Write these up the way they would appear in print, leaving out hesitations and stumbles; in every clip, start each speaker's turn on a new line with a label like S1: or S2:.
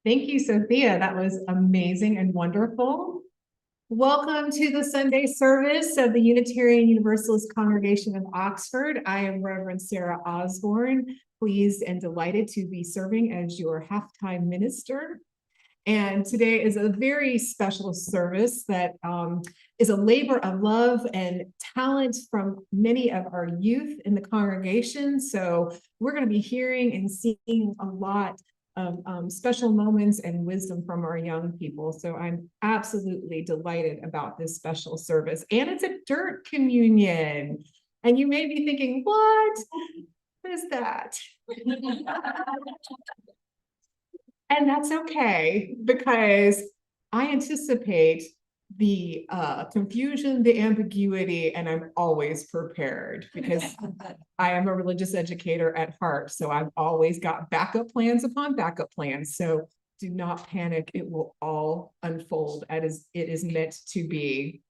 S1: Thank you, Sophia. That was amazing and wonderful. Welcome to the Sunday service of the Unitarian Universalist Congregation of Oxford. I am Reverend Sarah Osborne, pleased and delighted to be serving as your halftime minister. And today is a very special service that is a labor of love and talent from many of our youth in the congregation. So we're going to be hearing and seeing a lot of special moments and wisdom from our young people. So I'm absolutely delighted about this special service. And it's a dirt communion. And you may be thinking, what is that? And that's okay, because I anticipate the confusion, the ambiguity, and I'm always prepared because I am a religious educator at heart. So I've always got backup plans upon backup plans. So do not panic. It will all unfold as it is meant to be.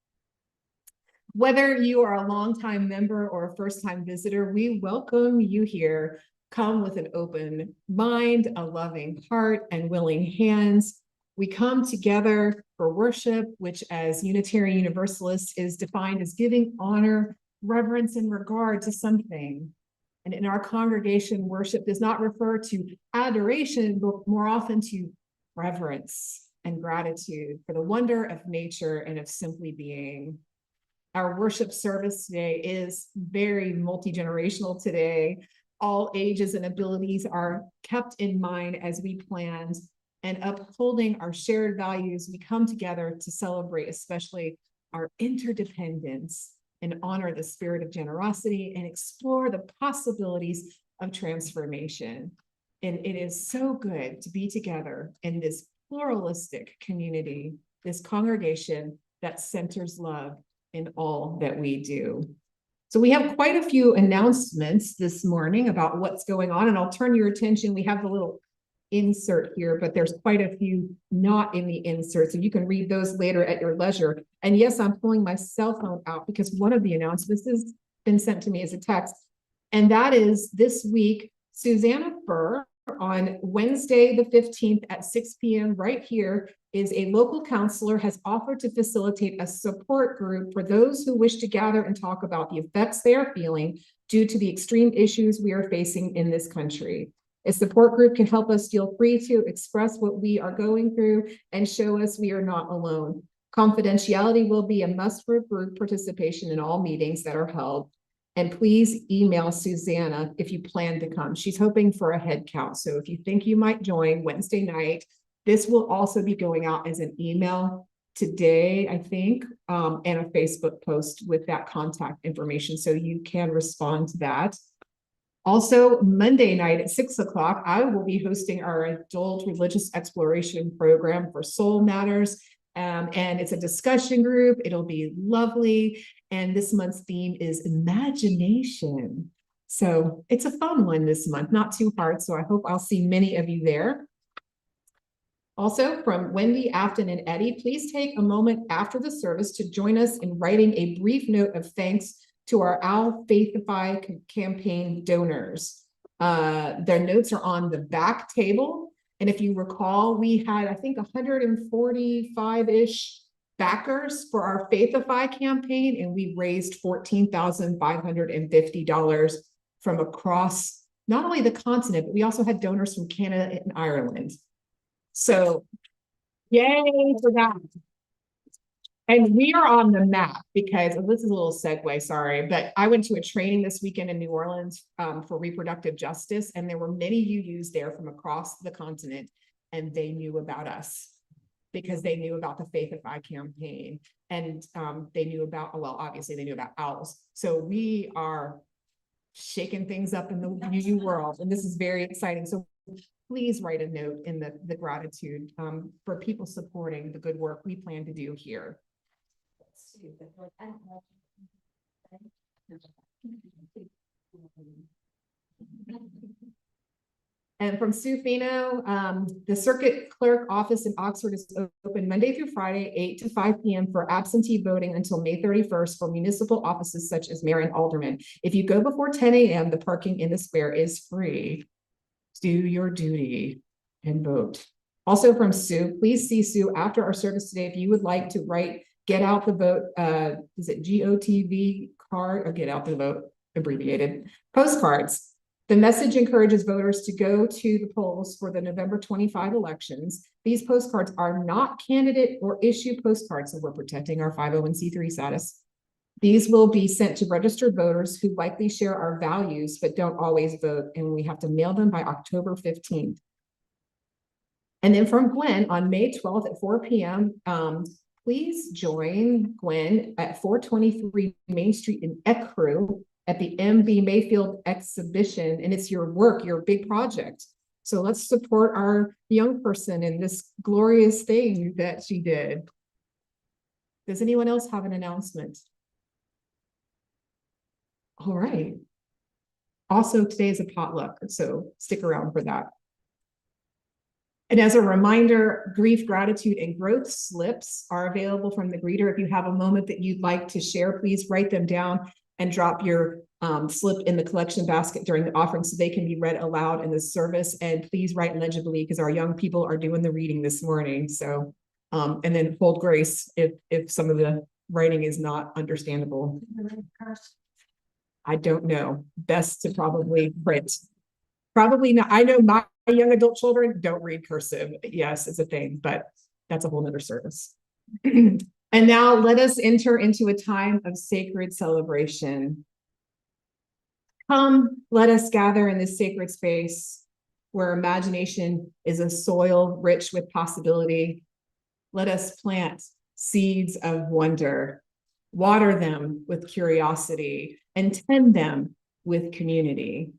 S1: Whether you are a longtime member or a first-time visitor, we welcome you here. Come with an open mind, a loving heart, and willing hands. We come together for worship, which as Unitarian Universalists is defined as giving honor, reverence, and regard to something. And in our congregation, worship does not refer to adoration, but more often to reverence and gratitude for the wonder of nature and of simply being. Our worship service today is very multi-generational today. All ages and abilities are kept in mind as we planned, and upholding our shared values, we come together to celebrate especially our interdependence and honor the spirit of generosity and explore the possibilities of transformation. And it is so good to be together in this pluralistic community, this congregation that centers love in all that we do. So we have quite a few announcements this morning about what's going on, and I'll turn your attention. We have the little insert here, but there's quite a few not in the insert, so you can read those later at your leisure. And yes, I'm pulling my cell phone out because one of the announcements has been sent to me as a text, and that is this week, Susanna Furr on Wednesday the 15th at 6 p.m. right here is a local counselor has offered to facilitate a support group for those who wish to gather and talk about the effects they are feeling due to the extreme issues we are facing in this country. A support group can help us feel free to express what we are going through and show us we are not alone. Confidentiality will be a must for group participation in all meetings that are held. And please email Susanna if you plan to come. She's hoping for a head count. So if you think you might join Wednesday night, this will also be going out as an email today, I think, and a Facebook post with that contact information. So you can respond to that. Also, Monday night at 6 o'clock, I will be hosting our adult religious exploration program for Soul Matters. And it's a discussion group. It'll be lovely. And this month's theme is imagination. So it's a fun one this month, not too hard. So I hope I'll see many of you there. Also, from Wendy, Afton, and Eddie, please take a moment after the service to join us in writing a brief note of thanks to our Our Faithify campaign donors. Their notes are on the back table. And if you recall, we had, I think, 145-ish backers for our Faithify campaign, and we raised $14,550 from across not only the continent, but we also had donors from Canada and Ireland. So yay for that. And we are on the map because this is a little segue, sorry, but I went to a training this weekend in New Orleans for reproductive justice, and there were many UUs there from across the continent, and they knew about us because they knew about the Faithify campaign, and they knew about, well, obviously they knew about owls. So we are shaking things up in the UU world, and this is very exciting. So please write a note in the gratitude for people supporting the good work we plan to do here. And from Sue Fino, the circuit clerk office in Oxford is open Monday through Friday, 8 to 5 p.m. for absentee voting until May 31st for municipal offices such as mayor and alderman. If you go before 10 a.m., the parking in the square is free. Do your duty and vote. Also from Sue, please see Sue after our service today if you would like to write get out the vote, is it GOTV card or get out the vote, abbreviated, postcards. The message encourages voters to go to the polls for the November 25 elections. These postcards are not candidate or issue postcards, so we're protecting our 501c3 status. These will be sent to registered voters who likely share our values but don't always vote, and we have to mail them by October 15th. And then from Gwen on May 12th at 4 p.m., please join Gwen at 423 Main Street in Ecru at the MB Mayfield exhibition. And it's your work, your big project. So let's support our young person in this glorious thing that she did. Does anyone else have an announcement? All right. Also, today is a potluck, so stick around for that. And as a reminder, grief, gratitude, and growth slips are available from the greeter. If you have a moment that you'd like to share, please write them down and drop your slip in the collection basket during the offering so they can be read aloud in the service. And please write legibly because our young people are doing the reading this morning. So, and then hold grace if some of the writing is not understandable. I don't know. Best to probably print. Probably not. I know my young adult children don't read cursive. Yes, it's a thing, but that's a whole nother service. And now let us enter into a time of sacred celebration. Come, let us gather in this sacred space where imagination is a soil rich with possibility. Let us plant seeds of wonder, water them with curiosity, and tend them with community.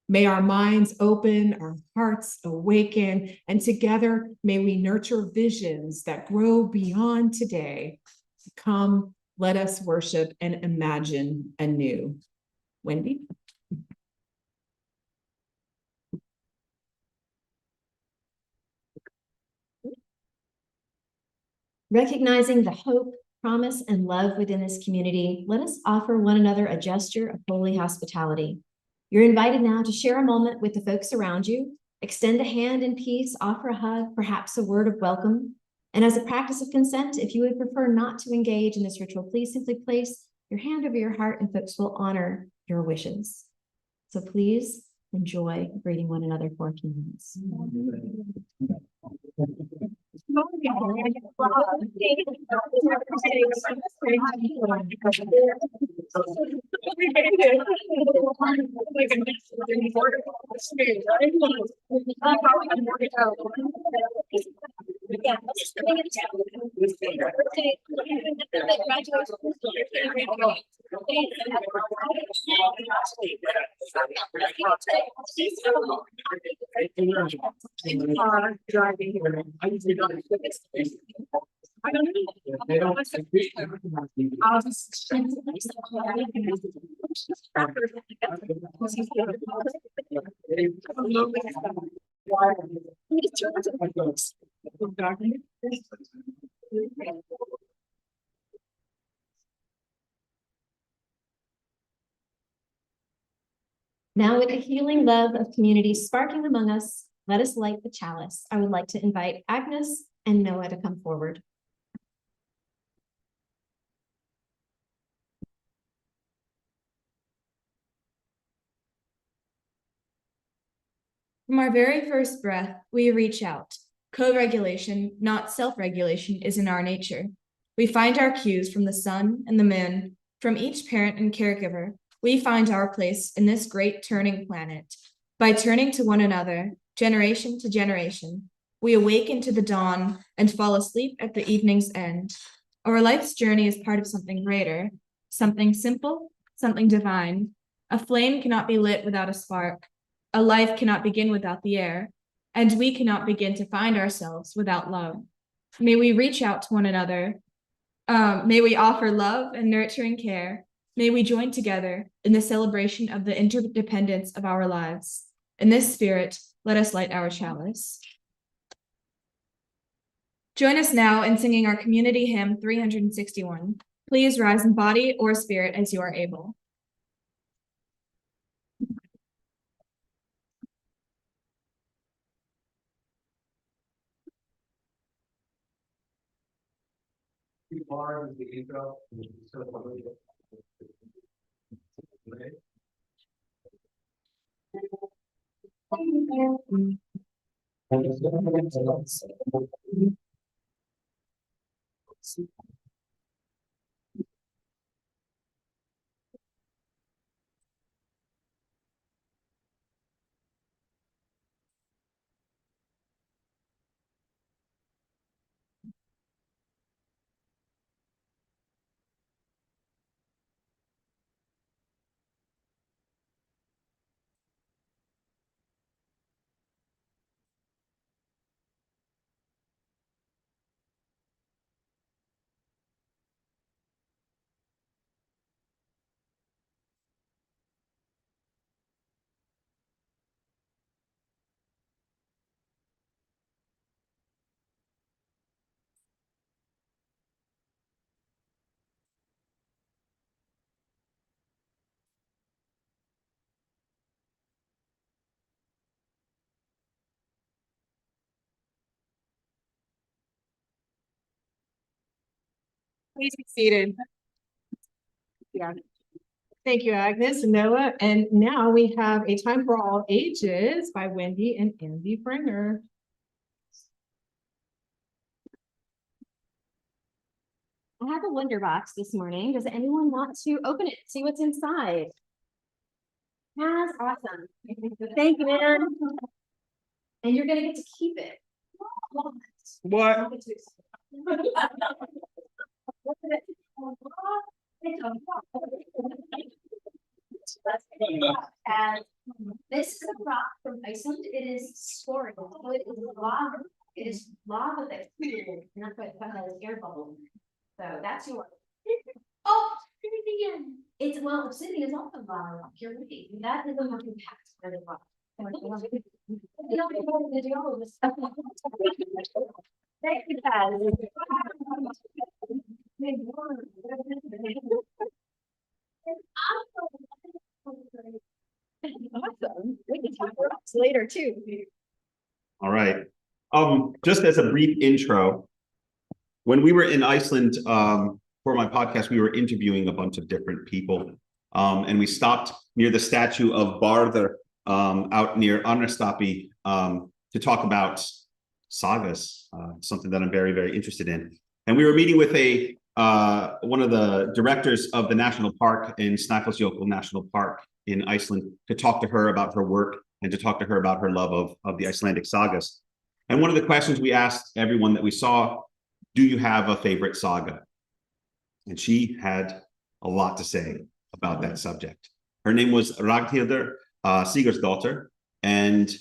S1: May our minds open, our hearts awaken, and together may we nurture visions that grow beyond today. Come, let us worship and imagine anew. Wendy?
S2: Recognizing the hope, promise, and love within this community, let us offer one another a gesture of holy hospitality. You're invited now to share a moment with the folks around you, extend a hand in peace, offer a hug, perhaps a word of welcome. And as a practice of consent, if you would prefer not to engage in this ritual, please simply place your hand over your heart and folks will honor your wishes. So please enjoy greeting one another for a few minutes.
S3: I don't know. They don't. I'll just.
S2: Now, with the healing love of community sparking among us, let us light the chalice. I would like to invite Agnes and Noah to come forward.
S4: From our very first breath, we reach out. Co-regulation, not self-regulation, is in our nature. We find our cues from the sun and the moon, from each parent and caregiver. We find our place in this great turning planet. By turning to one another, generation to generation, we awaken to the dawn and fall asleep at the evening's end. Our life's journey is part of something greater, something simple, something divine. A flame cannot be lit without a spark. A life cannot begin without the air, and we cannot begin to find ourselves without love. May we reach out to one another. May we offer love and nurturing care. May we join together in the celebration of the interdependence of our lives. In this spirit, let us light our chalice. Join us now in singing our community hymn 361. Please rise in body or spirit as you are able.
S3: Too far with the intro.
S1: Please be seated. Yeah. Thank you, Agnes and Noah. And now we have A Time for All Ages by Wendy and Andy Pfrenger.
S2: I have a wonder box this morning. Does anyone want to open it, see what's inside? That's awesome. Thank you, man. And you're gonna get to keep it.
S1: What?
S2: And this is a rock from Iceland. It is scoring. So it is lava. It is lava that's cooled, and that's why it has air bubbles. So that's your. Oh, obsidian. It's well, obsidian is also lava rock. You're right. That is a more compact kind of rock. Thank you, guys. Awesome. We can talk rocks later too.
S5: All right. Just as a brief intro, when we were in Iceland for my podcast, we were interviewing a bunch of different people. And we stopped near the statue of Barður out near Annastapi to talk about sagas, something that I'm very, very interested in. And we were meeting with one of the directors of the national park in Snæfellsjökull National Park in Iceland to talk to her about her work and to talk to her about her love of the Icelandic sagas. And one of the questions we asked everyone that we saw, do you have a favorite saga? And she had a lot to say about that subject. Her name was Ragnhildur Sigurðardóttir, and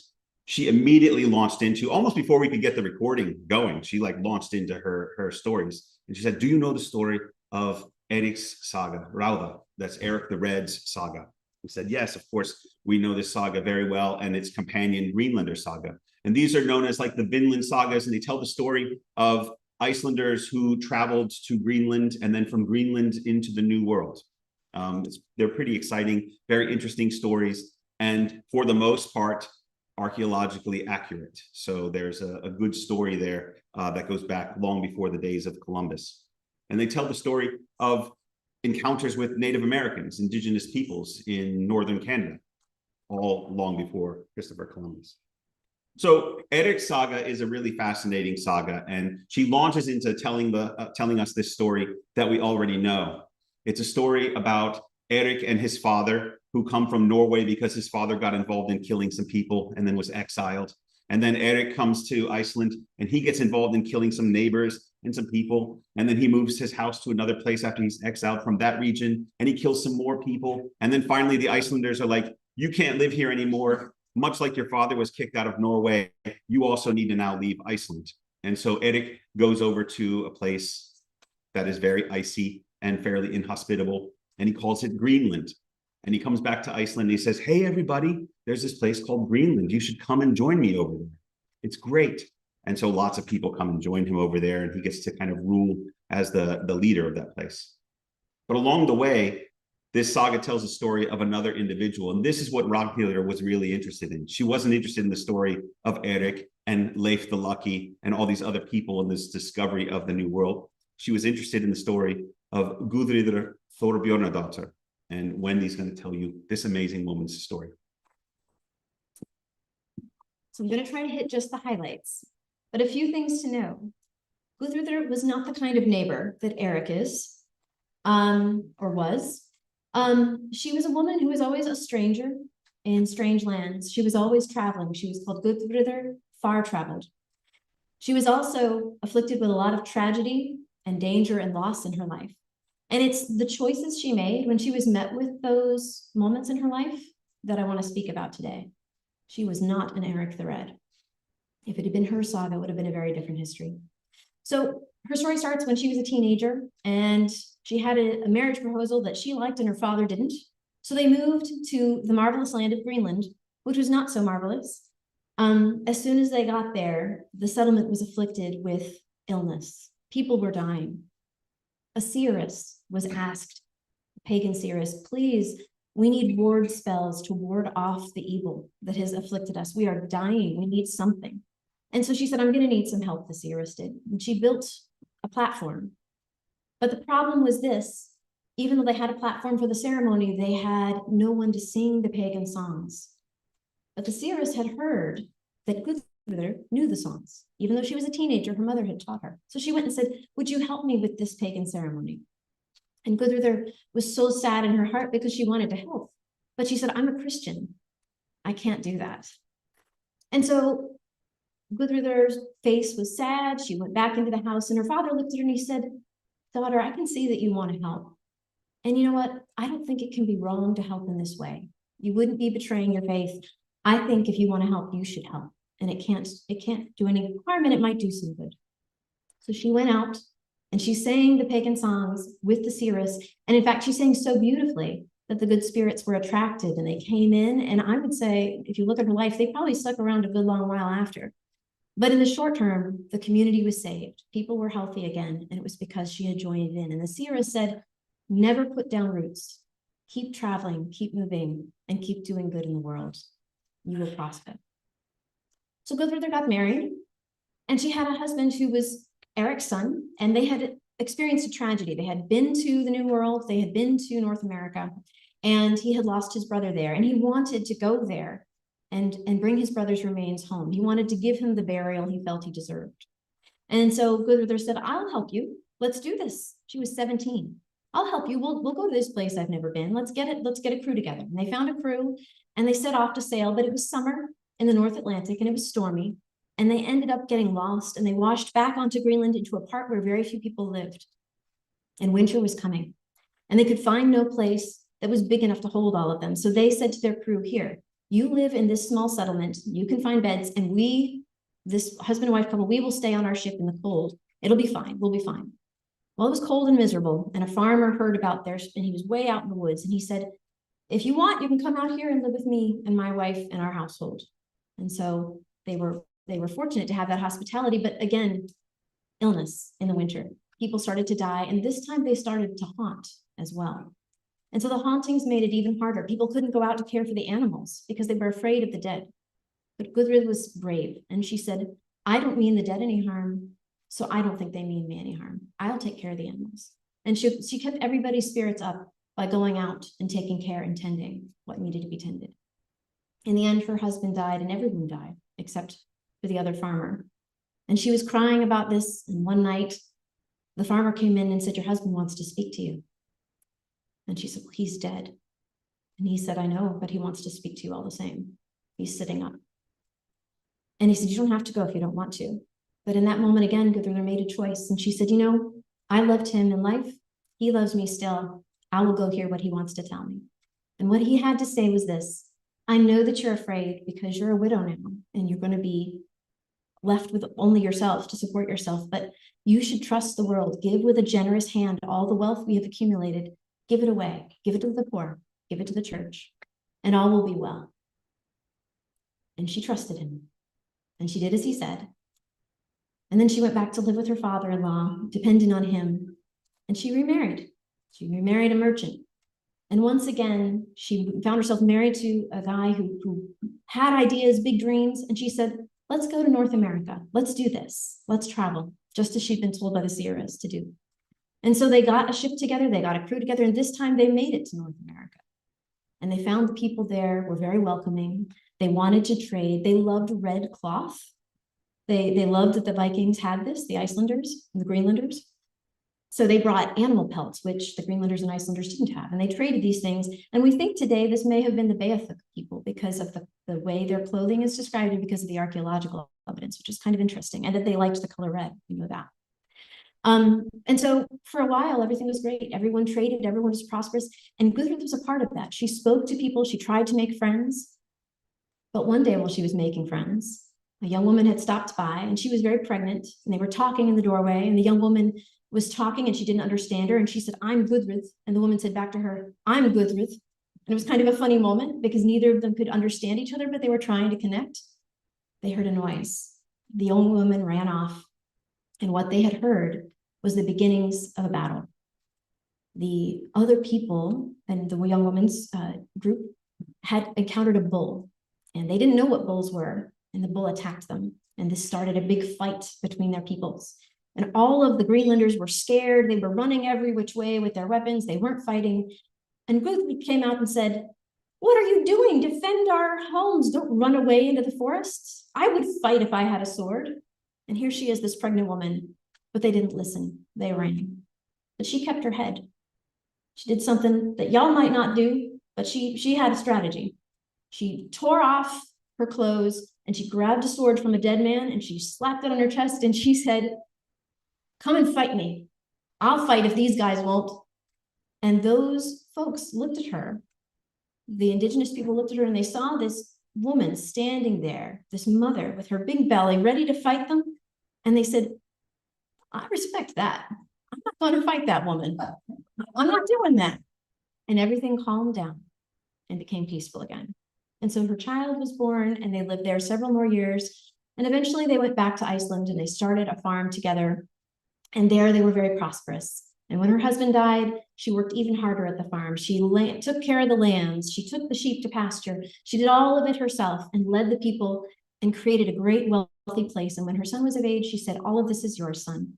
S5: she immediately launched into, almost before we could get the recording going, she launched into her stories. And she said, do you know the story of Eric's saga, Rauða? That's Eric the Red's saga. We said, yes, of course, we know this saga very well, and its companion Greenlander saga. And these are known as like the Vinland sagas, and they tell the story of Icelanders who traveled to Greenland and then from Greenland into the New World. They're pretty exciting, very interesting stories, and for the most part, archaeologically accurate. So there's a good story there that goes back long before the days of Columbus. And they tell the story of encounters with Native Americans, indigenous peoples in northern Canada, all long before Christopher Columbus. So Eric's saga is a really fascinating saga, and she launches into telling us this story that we already know. It's a story about Eric and his father, who come from Norway because his father got involved in killing some people and then was exiled. And then Eric comes to Iceland and he gets involved in killing some neighbors and some people. And then he moves his house to another place after he's exiled from that region, and he kills some more people. And then finally the Icelanders are like, you can't live here anymore. Much like your father was kicked out of Norway, you also need to now leave Iceland. And so Eric goes over to a place that is very icy and fairly inhospitable, and he calls it Greenland. And he comes back to Iceland and he says, hey, everybody, there's this place called Greenland. You should come and join me over there. It's great. And so lots of people come and join him over there, and he gets to kind of rule as the leader of that place. But along the way, this saga tells a story of another individual. And this is what Ragnhildur was really interested in. She wasn't interested in the story of Eric and Leif the Lucky and all these other people in this discovery of the New World. she was interested in the story of Guðríður Þorbjörnadóttir. And Wendy's going to tell you this amazing woman's story.
S2: So I'm going to try to hit just the highlights, but a few things to know. Guðríður was not the kind of neighbor that Eric is, or was. She was a woman who was always a stranger in strange lands. She was always traveling. She was called Guðríður, far traveled. She was also afflicted with a lot of tragedy and danger and loss in her life. And it's the choices she made when she was met with those moments in her life that I want to speak about today. She was not an Eric the Red. If it had been her saga, it would have been a very different history. So her story starts when she was a teenager, and she had a marriage proposal that she liked and her father didn't. So they moved to the marvelous land of Greenland, which was not so marvelous. As soon as they got there, the settlement was afflicted with illness. People were dying. A seeress was asked, a pagan seeress, please, we need ward spells to ward off the evil that has afflicted us. We are dying. We need something. And so she said, I'm going to need some help, the seeress did. And she built a platform. But the problem was this, even though they had a platform for the ceremony, they had no one to sing the pagan songs. But the seeress had heard that Guðríður knew the songs. Even though she was a teenager, her mother had taught her. So she went and said, would you help me with this pagan ceremony? And Guðríður was so sad in her heart because she wanted to help. But she said, I'm a Christian. I can't do that. And so Guðríður's face was sad. She went back into the house and her father looked at her and he said, daughter, I can see that you want to help. And you know what? I don't think it can be wrong to help in this way. You wouldn't be betraying your faith. I think if you want to help, you should help. And it can't do any harm, and it might do some good. So she went out and she sang the pagan songs with the seeress. And in fact, she sang so beautifully that the good spirits were attracted and they came in. And I would say, if you look at her life, they probably stuck around a good long while after. But in the short term, the community was saved. People were healthy again, and it was because she had joined in. And the seeress said, never put down roots. Keep traveling, keep moving, and keep doing good in the world. You will prosper. So Guðríður got married, and she had a husband who was Eric's son, and they had experienced a tragedy. They had been to the New World, they had been to North America, and he had lost his brother there, and he wanted to go there and bring his brother's remains home. He wanted to give him the burial he felt he deserved. And so Guðríður said, I'll help you. Let's do this. She was 17. I'll help you. We'll go to this place I've never been. Let's get a crew together. And they found a crew and they set off to sail, but it was summer in the North Atlantic and it was stormy. And they ended up getting lost and they washed back onto Greenland into a part where very few people lived. And winter was coming and they could find no place that was big enough to hold all of them. So they said to their crew, here, you live in this small settlement, you can find beds, and we, this husband and wife couple, we will stay on our ship in the cold. It'll be fine, we'll be fine. Well, it was cold and miserable, and a farmer heard about theirs, and he was way out in the woods, and he said, if you want, you can come out here and live with me and my wife and our household. And so they were fortunate to have that hospitality, but again, illness in the winter. People started to die, and this time they started to haunt as well. And so the hauntings made it even harder. People couldn't go out to care for the animals because they were afraid of the dead. But Guðríður was brave, and she said, I don't mean the dead any harm, so I don't think they mean me any harm. I'll take care of the animals. And she kept everybody's spirits up by going out and taking care and tending what needed to be tended. In the end, her husband died and everyone died except for the other farmer. And she was crying about this, and one night, the farmer came in and said, your husband wants to speak to you. And she said, well, he's dead. And he said, I know, but he wants to speak to you all the same. He's sitting up. And he said, you don't have to go if you don't want to. But in that moment again, Guðríður made a choice. And she said, you know, I loved him in life. He loves me still. I will go hear what he wants to tell me. And what he had to say was this: I know that you're afraid because you're a widow now and you're going to be left with only yourself to support yourself, but you should trust the world. Give with a generous hand all the wealth we have accumulated. Give it away. Give it to the poor. Give it to the church, and all will be well. And she trusted him, and she did as he said. And then she went back to live with her father-in-law, depending on him, and she remarried. She remarried a merchant. And once again, she found herself married to a guy who had ideas, big dreams, and she said, let's go to North America. Let's do this. Let's travel, just as she'd been told by the seeress to do. And so they got a ship together, they got a crew together, and this time they made it to North America. And they found the people there were very welcoming. They wanted to trade. They loved red cloth. They loved that the Vikings had this, the Icelanders and the Greenlanders. So they brought animal pelts, which the Greenlanders and Icelanders didn't have, and they traded these things. And we think today this may have been the Beothuk people because of the way their clothing is described and because of the archaeological evidence, which is kind of interesting, and that they liked the color red. We know that. And so for a while, everything was great. Everyone traded, everyone was prosperous. And Gudrun was a part of that. She spoke to people, she tried to make friends. But one day while she was making friends, a young woman had stopped by and she was very pregnant and they were talking in the doorway and the young woman was talking and she didn't understand her. And she said, "I'm Gudrun." And the woman said back to her, "I'm Gudrun." And it was kind of a funny moment because neither of them could understand each other, but they were trying to connect. They heard a noise. The young woman ran off. And what they had heard was the beginnings of a battle. The other people and the young woman's group had encountered a bull, and they didn't know what bulls were, and the bull attacked them, and this started a big fight between their peoples. And all of the Greenlanders were scared. They were running every which way with their weapons. They weren't fighting. And Gudrun came out and said, "What are you doing? Defend our homes. Don't run away into the forests. I would fight if I had a sword." And here she is, this pregnant woman, but they didn't listen. They ran. But she kept her head. She did something that y'all might not do, but she had a strategy. She tore off her clothes and she grabbed a sword from a dead man and she slapped it on her chest and she said, "Come and fight me. I'll fight if these guys won't." And those folks looked at her. The indigenous people looked at her and they saw this woman standing there, this mother with her big belly ready to fight them. And they said, "I respect that. I'm not going to fight that woman. I'm not doing that." And everything calmed down and became peaceful again. And so her child was born and they lived there several more years. And eventually they went back to Iceland and they started a farm together. And there they were very prosperous. And when her husband died, she worked even harder at the farm. She took care of the lambs. She took the sheep to pasture. She did all of it herself and led the people and created a great wealthy place. And when her son was of age, she said, "All of this is yours, son.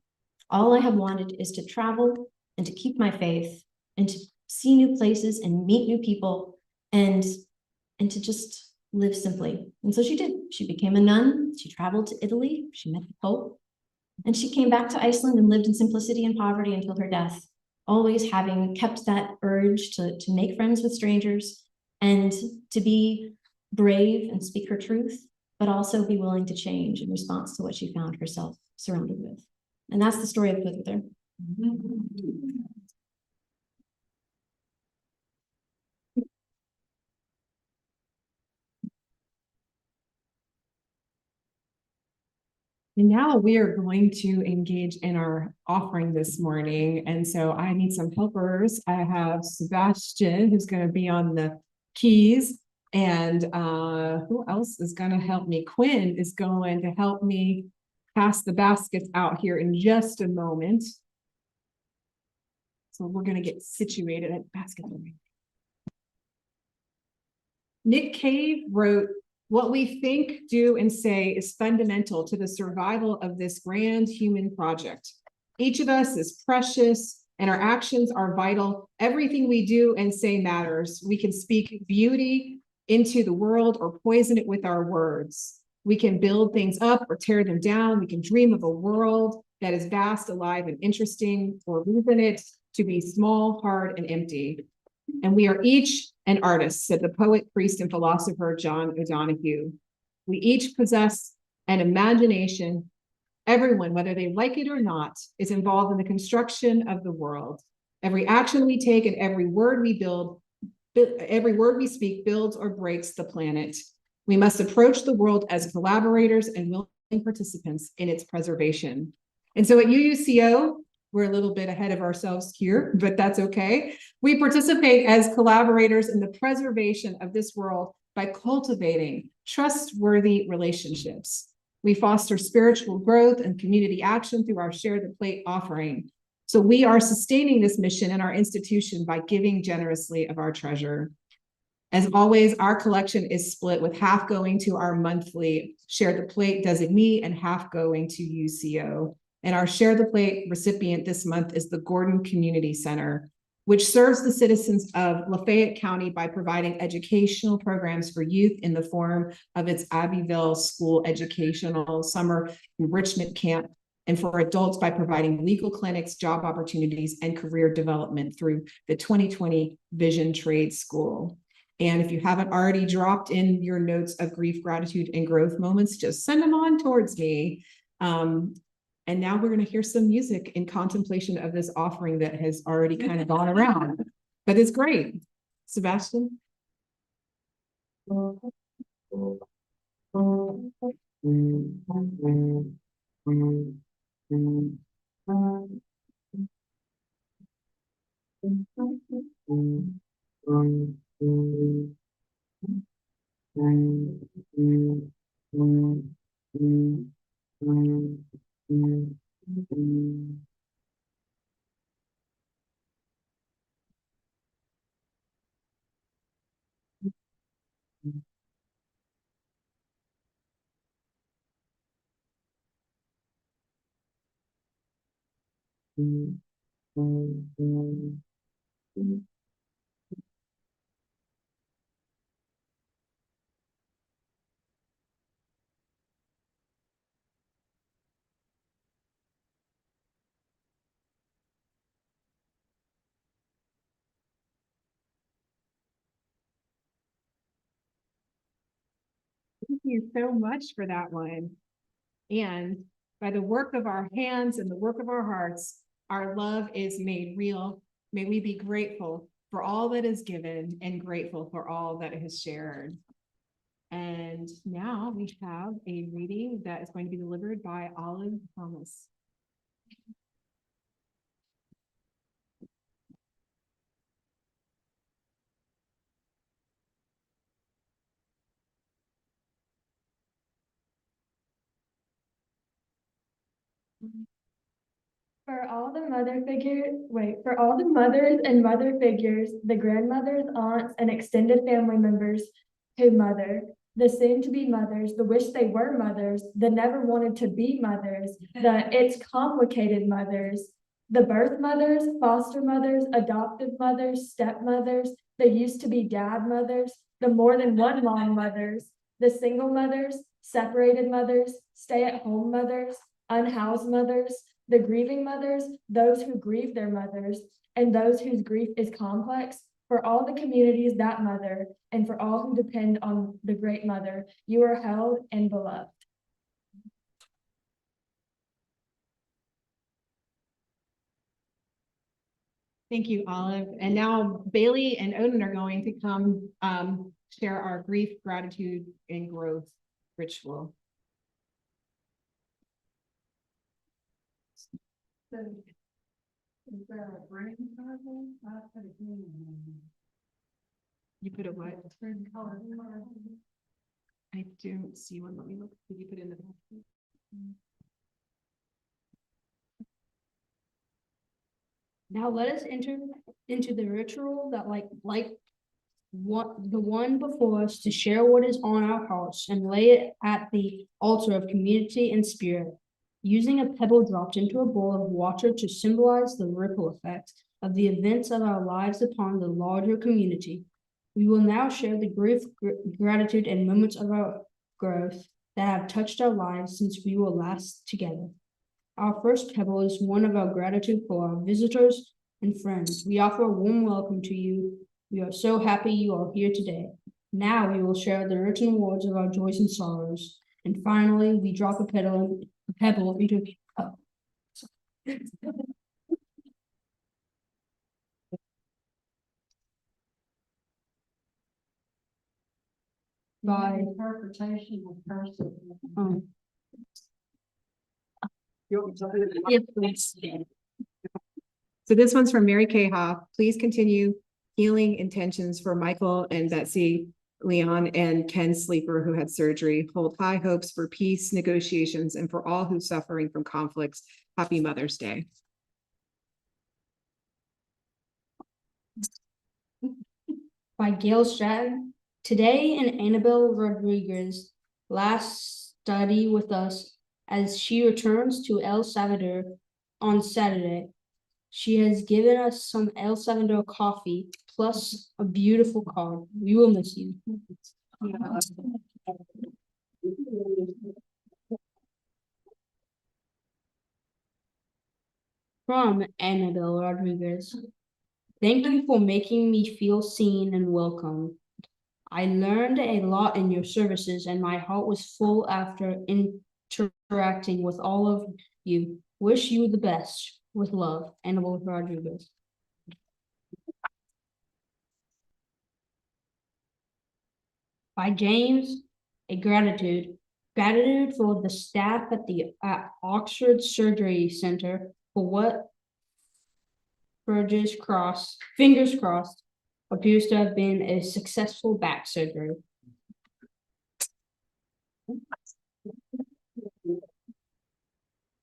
S2: All I have wanted is to travel and to keep my faith and to see new places and meet new people and to just live simply." And so she did. She became a nun. She traveled to Italy. She met the Pope. And she came back to Iceland and lived in simplicity and poverty until her death, always having kept that urge to make friends with strangers and to be brave and speak her truth, but also be willing to change in response to what she found herself surrounded with. And that's the story of Gudrun.
S1: And now we are going to engage in our offering this morning. And so I need some helpers. I have Sebastian, who's going to be on the keys. And who else is going to help me? Quinn is going to help me pass the baskets out here in just a moment. So we're going to get situated at basket. Nick Cave wrote, "What we think, do, and say is fundamental to the survival of this grand human project. Each of us is precious and our actions are vital. Everything we do and say matters. We can speak beauty into the world or poison it with our words. We can build things up or tear them down. We can dream of a world that is vast, alive, and interesting, or reason it to be small, hard, and empty. And we are each an artist," said the poet, priest, and philosopher John O'Donohue. "We each possess an imagination. Everyone, whether they like it or not, is involved in the construction of the world. Every action we take and every word we speak builds or breaks the planet. We must approach the world as collaborators and willing participants in its preservation." And so at UUCO, we're a little bit ahead of ourselves here, but that's okay. We participate as collaborators in the preservation of this world by cultivating trustworthy relationships. We foster spiritual growth and community action through our Share the Plate offering. So we are sustaining this mission in our institution by giving generously of our treasure. As always, our collection is split with half going to our monthly Share the Plate designee and half going to UCO. And our Share the Plate recipient this month is the Gordon Community Center, which serves the citizens of Lafayette County by providing educational programs for youth in the form of its Abbeville School Educational Summer Enrichment Camp, and for adults by providing legal clinics, job opportunities, and career development through the 2020 Vision Trade School. And if you haven't already dropped in your notes of grief, gratitude, and growth moments, just send them on towards me. And now we're going to hear some music in contemplation of this offering that has already kind of gone around, but it's great. Sebastian? Thank you so much for that one. And by the work of our hands and the work of our hearts, our love is made real. May we be grateful for all that is given and grateful for all that is shared. And now we have a reading that is going to be delivered by Olive Thomas.
S6: For all the mothers and mother figures, the grandmothers, aunts, and extended family members who mother, the soon-to-be mothers, the wish they were mothers, the never wanted to be mothers, the it's complicated mothers, the birth mothers, foster mothers, adoptive mothers, stepmothers, the used to be dad mothers, the more than one mom mothers, the single mothers, separated mothers, stay-at-home mothers, unhoused mothers, the grieving mothers, those who grieve their mothers, and those whose grief is complex, for all the communities that mother, and for all who depend on the great mother, you are held and beloved.
S1: Thank you, Olive. And now Bailey and Odin are going to come share our grief, gratitude, and growth ritual. You put a what? I don't see one. Let me look. Did you put it in the basket?
S7: Now let us enter into the ritual that the one before us, to share what is on our hearts and lay it at the altar of community and spirit, using a pebble dropped into a bowl of water to symbolize the ripple effect of the events of our lives upon the larger community. We will now share the grief, gratitude, and moments of our growth that have touched our lives since we were last together. Our first pebble is one of our gratitude for our visitors and friends. We offer a warm welcome to you. We are so happy you are here today. Now we will share the written words of our joys and sorrows. And finally, we drop a pebble into the cup. By interpretation of person. Yes, please.
S1: So this one's from Mary Kay Hoff. Please continue healing intentions for Michael and Betsy Leon and Ken Sleeper, who had surgery. Hold high hopes for peace, negotiations, and for all who suffering from conflicts. Happy Mother's Day.
S7: By Gail Stratton. Today in Annabelle Rodriguez last study with us, as she returns to El Salvador on Saturday. She has given us some El Salvador coffee plus a beautiful card. We will miss you. From Annabelle Rodriguez. Thank you for making me feel seen and welcome. I learned a lot in your services and my heart was full after interacting with all of you. Wish you the best. With love, Annabelle Rodriguez. By James, a gratitude. Gratitude for the staff at Oxford Surgery Center for what fingers crossed, appears to have been a successful back surgery.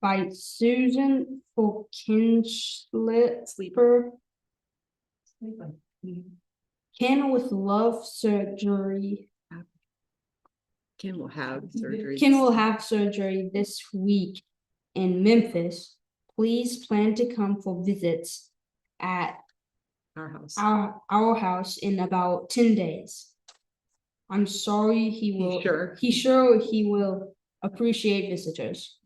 S7: By Susan for Sleeper. Ken with love surgery.
S1: Ken will have surgery.
S7: Ken will have surgery this week in Memphis. Please plan to come for visits at
S1: Our house.
S7: our house in about 10 days. I'm sorry he will. He will appreciate visitors.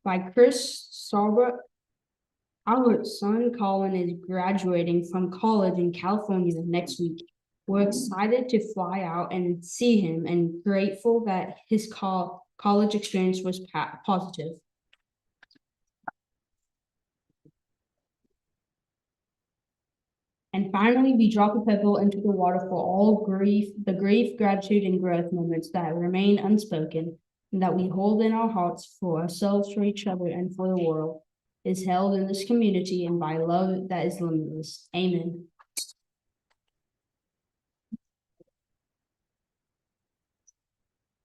S7: By Chris Sauber. Our son Colin is graduating from college in California next week. We're excited to fly out and see him and grateful that his college experience was positive. And finally, we drop a pebble into the water for all the grief, gratitude, and growth moments that remain unspoken and that we hold in our hearts for ourselves, for each other, and for the world, is held in this community and by love that is limitless. Amen.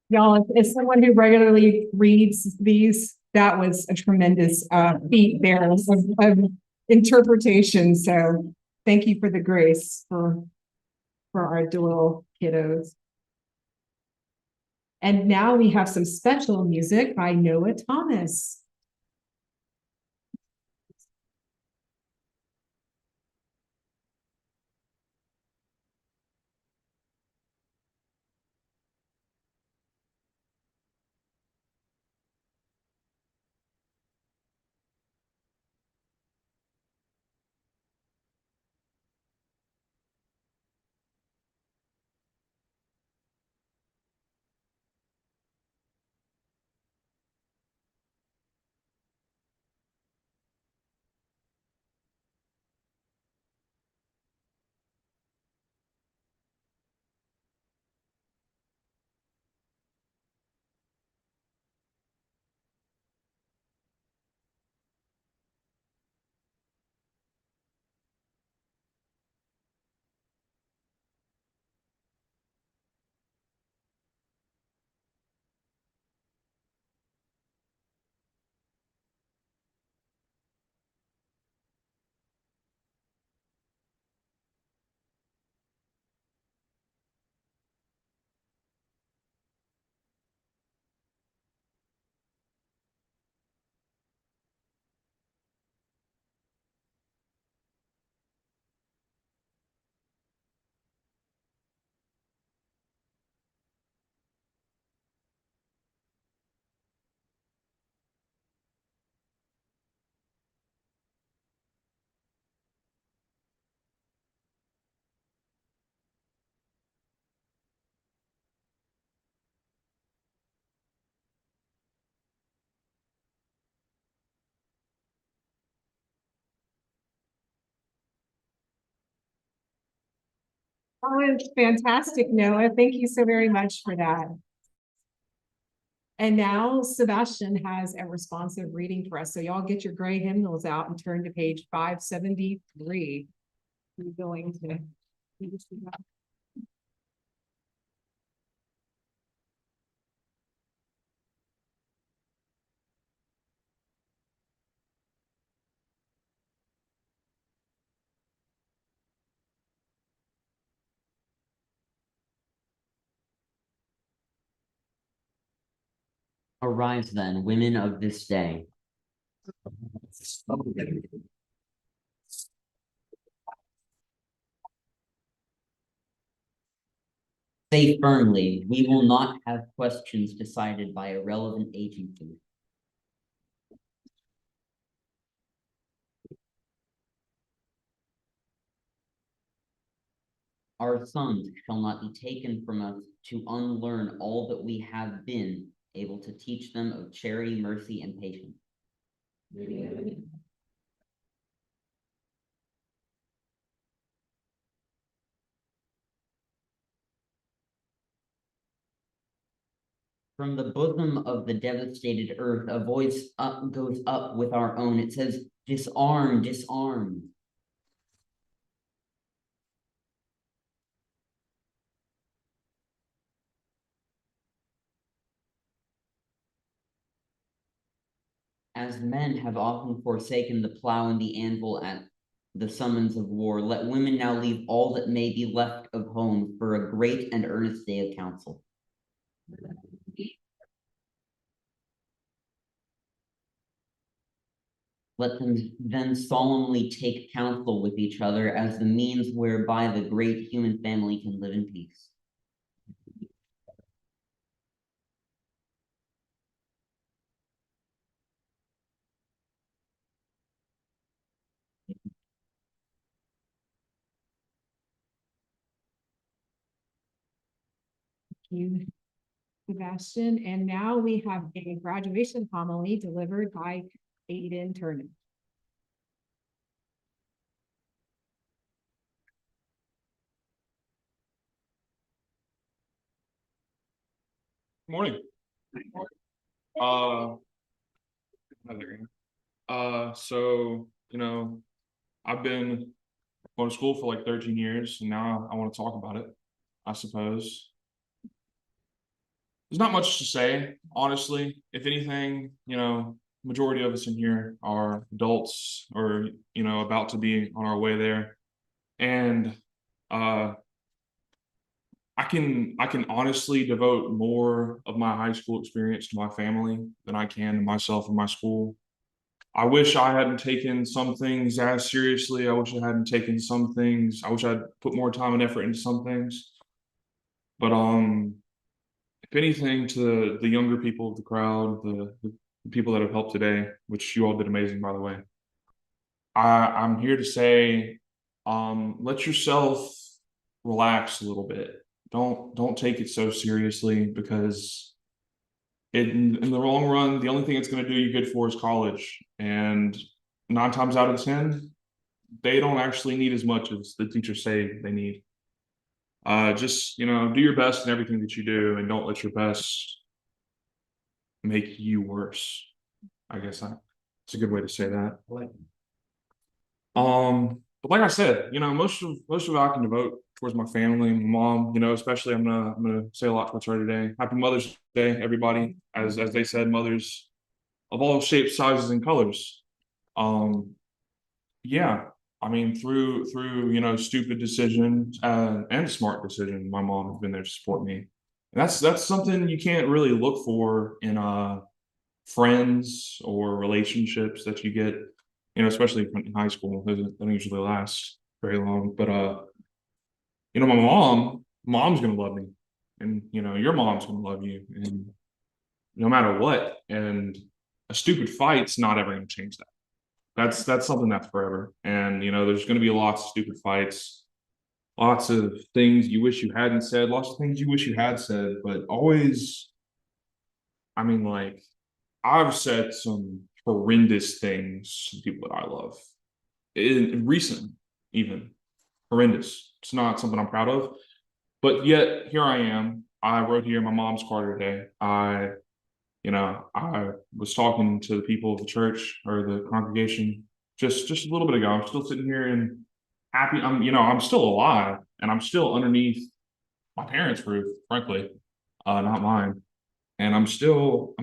S1: Y'all, as someone who regularly reads these, that was a tremendous feat there of interpretation. So thank you for the grace for our dual kiddos. And now we have some special music by Noah Thomas. That was fantastic, Noah. Thank you so very much for that. And now Sebastian has a responsive reading for us. So y'all get your gray hymnals out and turn to page 573. I'm going to.
S8: Arise then, women of this day. Say firmly, we will not have questions decided by irrelevant agency. Our sons shall not be taken from us to unlearn all that we have been able to teach them of charity, mercy, and patience. From the bosom of the devastated earth, a voice goes up with our own. It says, disarm, disarm. As men have often forsaken the plow and the anvil at the summons of war, let women now leave all that may be left of home for a great and earnest day of council. Let them then solemnly take counsel with each other as the means whereby the great human family can live in peace.
S1: You, Sebastian, and now we have a graduation homily delivered by Aiden Turner.
S9: Morning. So, I've been going to school for like 13 years, and now I want to talk about it, I suppose. There's not much to say, honestly. If anything, majority of us in here are adults or, about to be on our way there. And I can honestly devote more of my high school experience to my family than I can to myself and my school. I wish I hadn't taken some things as seriously. I wish I hadn't taken some things. I wish I'd put more time and effort into some things. But if anything, to the younger people of the crowd, the people that have helped today, which you all did amazing, by the way. I'm here to say, let yourself relax a little bit. Don't take it so seriously, because in the long run, the only thing it's going to do you good for is college. And 9 times out of 10, they don't actually need as much as the teachers say they need. Just, do your best in everything that you do, and don't let your best make you worse. I guess it's a good way to say that. But like I said, most of it I can devote towards my family and my mom. Especially I'm gonna say a lot towards her today. Happy Mother's Day, everybody. As they said, mothers of all shapes, sizes, and colors. Yeah, I mean, through stupid decisions and smart decisions, my mom has been there to support me. And that's something you can't really look for in friends or relationships that you get, especially in high school. They don't usually last very long. But my mom's gonna love me, and your mom's gonna love you, and no matter what. And a stupid fight's not ever gonna change that. That's something that's forever. And there's gonna be lots of stupid fights, lots of things you wish you hadn't said, lots of things you wish you had said, but always, I mean, like, I've said some horrendous things to people that I love. Recently, even horrendous. It's not something I'm proud of, but yet here I am. I wrote here my mom's card today. I was talking to the people of the church or the congregation just a little bit ago. I'm still sitting here and happy. I'm still alive, and I'm still underneath my parents' roof, frankly, not mine. And I'm still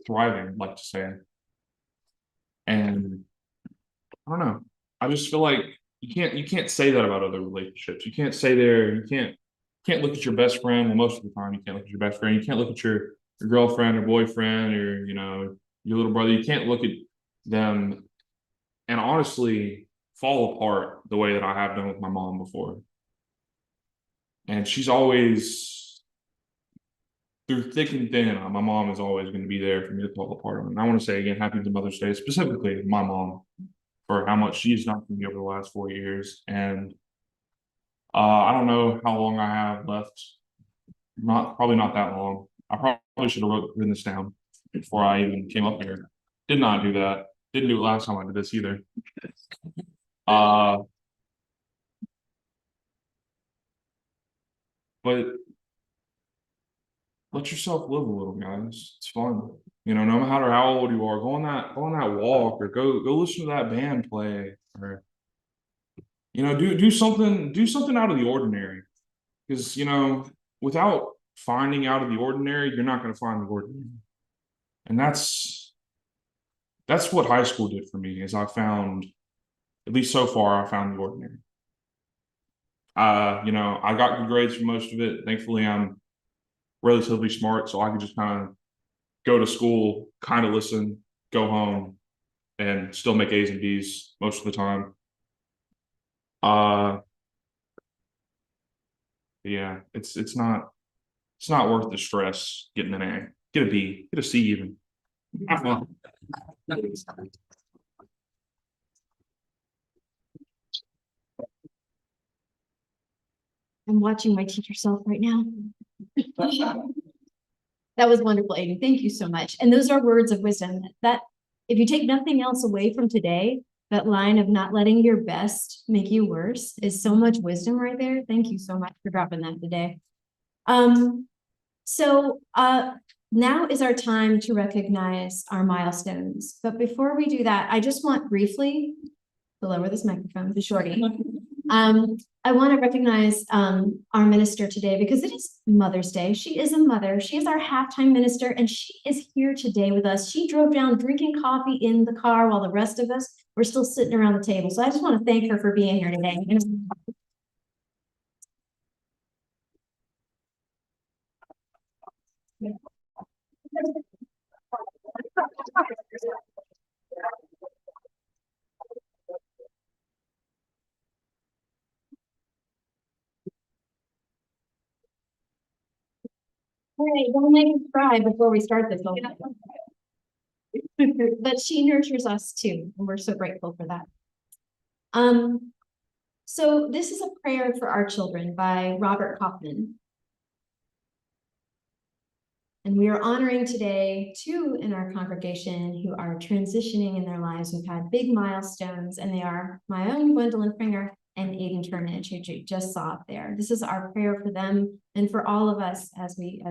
S9: thriving, I'd like to say. And I don't know. I just feel like you can't say that about other relationships. You can't look at your best friend. Well, most of the time you can't look at your best friend. You can't look at your your girlfriend or boyfriend or, your little brother, you can't look at them and honestly fall apart the way that I have done with my mom before. And she's always, through thick and thin, my mom is always going to be there for me to fall apart on. And I want to say again, happy Mother's Day, specifically my mom, for how much she's done for me over the last 4 years. And I don't know how long I have left. Probably not that long. I probably should have written this down before I even came up here. Did not do that. Didn't do it last time I did this either. But let yourself live a little, guys. It's fun. No matter how old you are, go on that walk or go listen to that band play or do something out of the ordinary. Because without finding out of the ordinary, you're not going to find the ordinary. And that's what high school did for me, is I found, at least so far, I found the ordinary. I got good grades for most of it. Thankfully, I'm relatively smart, so I could just kind of go to school, kind of listen, go home, and still make A's and B's most of the time. Yeah, it's not worth the stress getting an A, get a B, get a C even. Have fun.
S2: I'm watching my teacher self right now. That was wonderful, Aiden. Thank you so much. And those are words of wisdom that if you take nothing else away from today, that line of not letting your best make you worse is so much wisdom right there. Thank you so much for dropping that today. So now is our time to recognize our milestones. But before we do that, I just want briefly to lower this microphone to Shorty. I want to recognize our minister today because it is Mother's Day. She is a mother. She is our halftime minister, and she is here today with us. She drove down drinking coffee in the car while the rest of us were still sitting around the table. So I just want to thank her for being here today. All right, don't make us cry before we start this. But she nurtures us too, and we're so grateful for that. So this is a prayer for our children by Robert Kaufman. And we are honoring today two in our congregation who are transitioning in their lives, who've had big milestones, and they are my own Gwendolyn Pfrenger and Aiden Turnage, who you just saw up there. This is our prayer for them and for all of us as we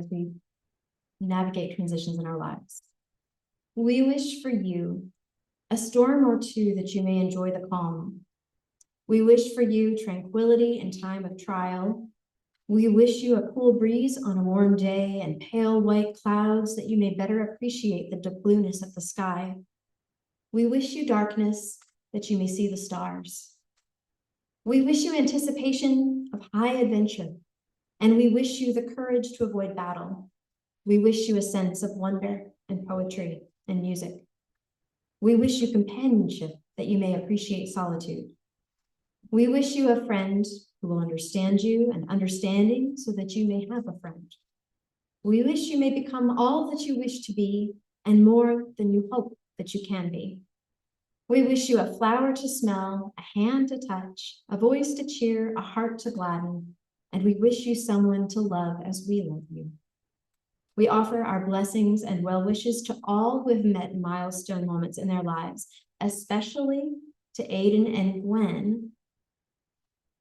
S2: navigate transitions in our lives. We wish for you a storm or two that you may enjoy the calm. We wish for you tranquility in time of trial. We wish you a cool breeze on a warm day and pale white clouds that you may better appreciate the blueness of the sky. We wish you darkness that you may see the stars. We wish you anticipation of high adventure, and we wish you the courage to avoid battle. We wish you a sense of wonder and poetry and music. We wish you companionship that you may appreciate solitude. We wish you a friend who will understand you and understanding so that you may have a friend. We wish you may become all that you wish to be and more than you hope that you can be. We wish you a flower to smell, a hand to touch, a voice to cheer, a heart to gladden, and we wish you someone to love as we love you. We offer our blessings and well wishes to all who have met milestone moments in their lives, especially to Aiden and Gwen,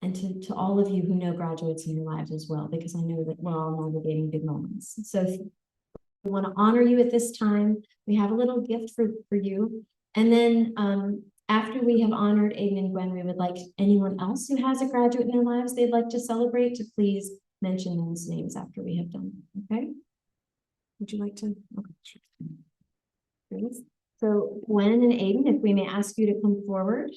S2: and to all of you who know graduates in your lives as well, because I know that we're all navigating big moments. So we want to honor you at this time. We have a little gift for you. And then after we have honored Aiden and Gwen, we would like anyone else who has a graduate in their lives they'd like to celebrate to please mention those names after we have done. Okay? Would you like to? Okay, sure. So Gwen and Aiden, if we may ask you to come forward.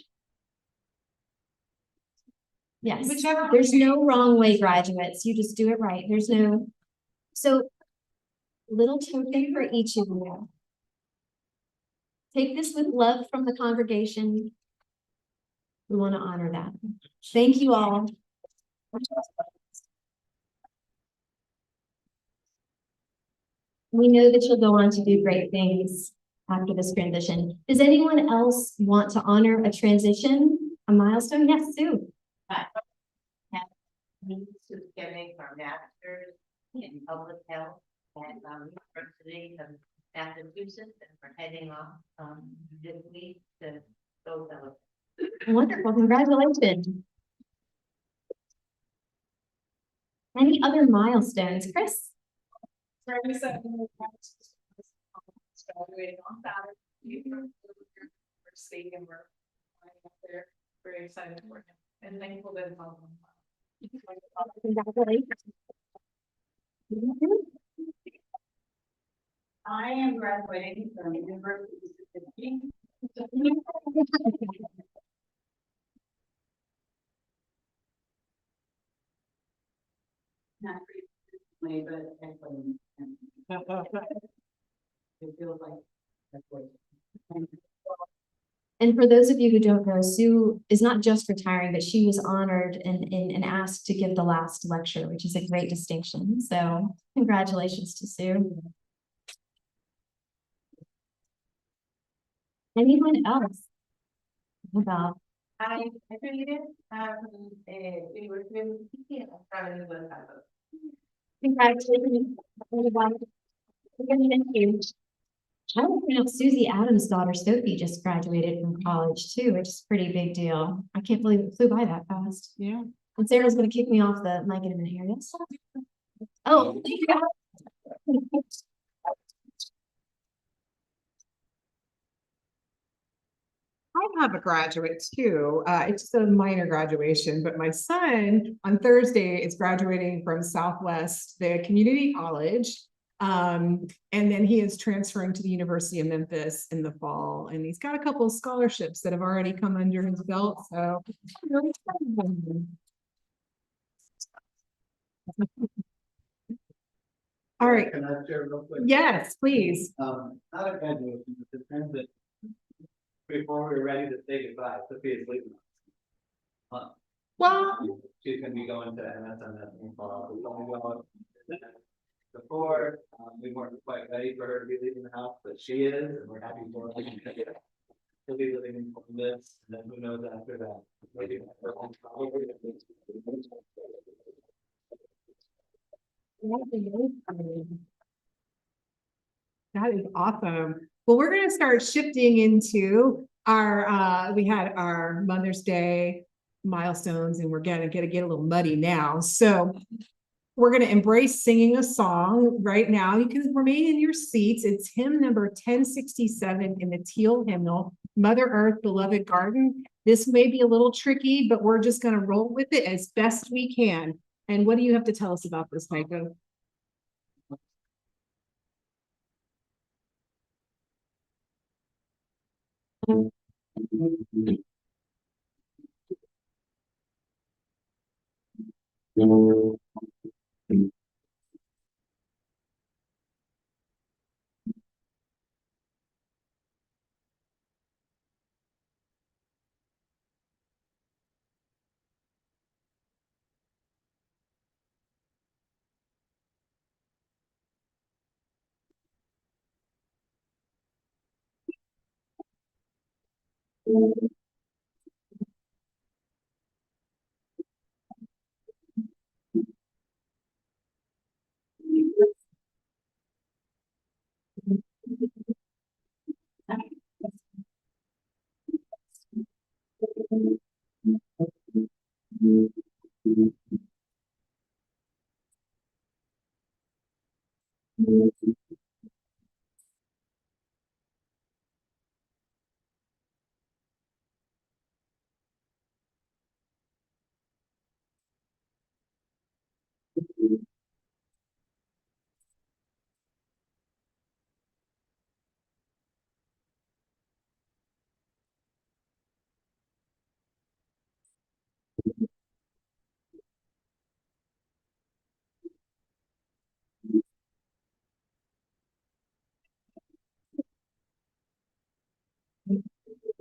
S2: Yes, there's no wrong way, graduates. You just do it right. There's no, so little token for each of you. Take this with love from the congregation. We want to honor that. Thank you all. We know that you'll go on to do great things after this transition. Does anyone else want to honor a transition, a milestone? Yes, Sue.
S10: Me to getting our master's in public health at University of Massachusetts, and we're heading off this week to go fellowship.
S2: Wonderful, congratulations. Any other milestones, Chris?
S11: Graduating on Saturday, University, and we're up there, very excited for him, and thankful that it's all.
S2: Congratulations.
S10: I am graduating from University of Mississippi. Not recently, but actually. It feels like that's what.
S2: And for those of you who don't know, Sue is not just retiring, but she was honored and asked to give the last lecture, which is a great distinction. So congratulations to Sue. Anyone else? About
S10: I graduated University of Mississippi. I'm proud of the
S2: congratulations, everyone. Thank you. I don't know, Susie Adams' daughter Sophie just graduated from college too, which is a pretty big deal. I can't believe it flew by that fast.
S1: Yeah.
S2: And Sarah's gonna kick me off the mic in a minute here. Yes. Oh.
S1: I have a graduate too. It's a minor graduation, but my son on Thursday is graduating from Southwest, the community college. And then he is transferring to the University of Memphis in the fall, and he's got a couple of scholarships that have already come under his belt. So I'm really proud of him. All right.
S3: Can I share real quick?
S1: Yes, please.
S3: Not a graduation, but the transit. Before we were ready to say goodbye, Sophia's leaving.
S1: Well,
S3: She's gonna be going to MSNS in fall. We only go before, we weren't quite ready for her to be leaving the house, but she is, and we're happy for her. She'll be living in Columbus, and then who knows after that. Maybe her own family.
S1: that is awesome. Well, we're going to start shifting into our, we had our Mother's Day milestones, and we're going to get a little muddy now. So we're going to embrace singing a song right now. You can remain in your seats. It's hymn number 1067 in the teal hymnal, Mother Earth, Beloved Garden. This may be a little tricky, but we're just going to roll with it as best we can. And what do you have to tell us about this, Michael?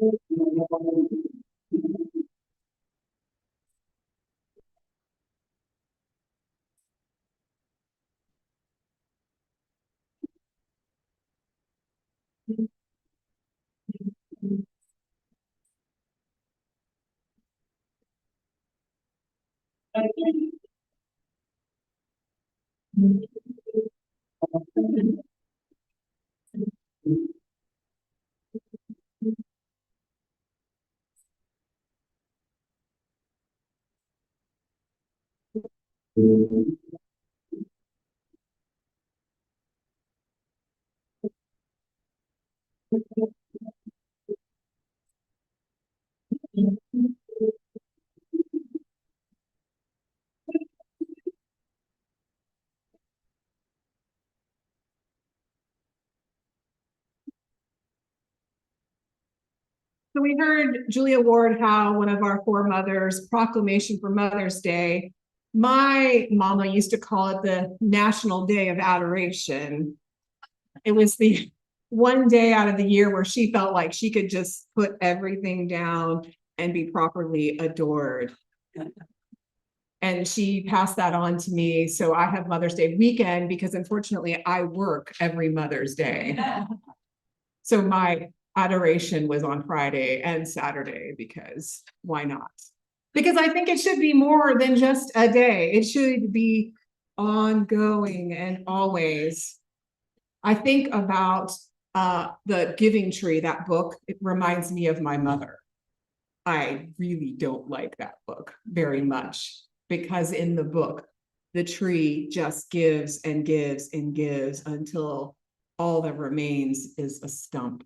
S1: So we heard Julia Ward Howe, one of our foremothers, proclamation for Mother's Day. My mama used to call it the National Day of Adoration. It was the one day out of the year where she felt like she could just put everything down and be properly adored. And she passed that on to me. So I have Mother's Day weekend because unfortunately I work every Mother's Day. So my adoration was on Friday and Saturday because why not? Because I think it should be more than just a day. It should be ongoing and always. I think about the Giving Tree, that book. It reminds me of my mother. I really don't like that book very much because in the book, the tree just gives and gives and gives until all that remains is a stump.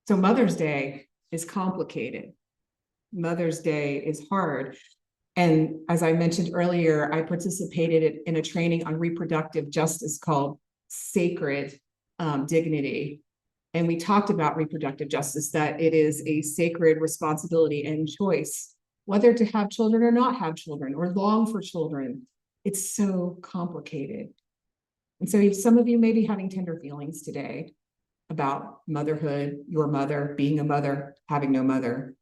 S1: So Mother's Day is complicated. Mother's Day is hard. And as I mentioned earlier, I participated in a training on reproductive justice called Sacred Dignity. And we talked about reproductive justice, that it is a sacred responsibility and choice, whether to have children or not have children or long for children. It's so complicated. And so some of you may be having tender feelings today about motherhood, your mother, being a mother, having no mother.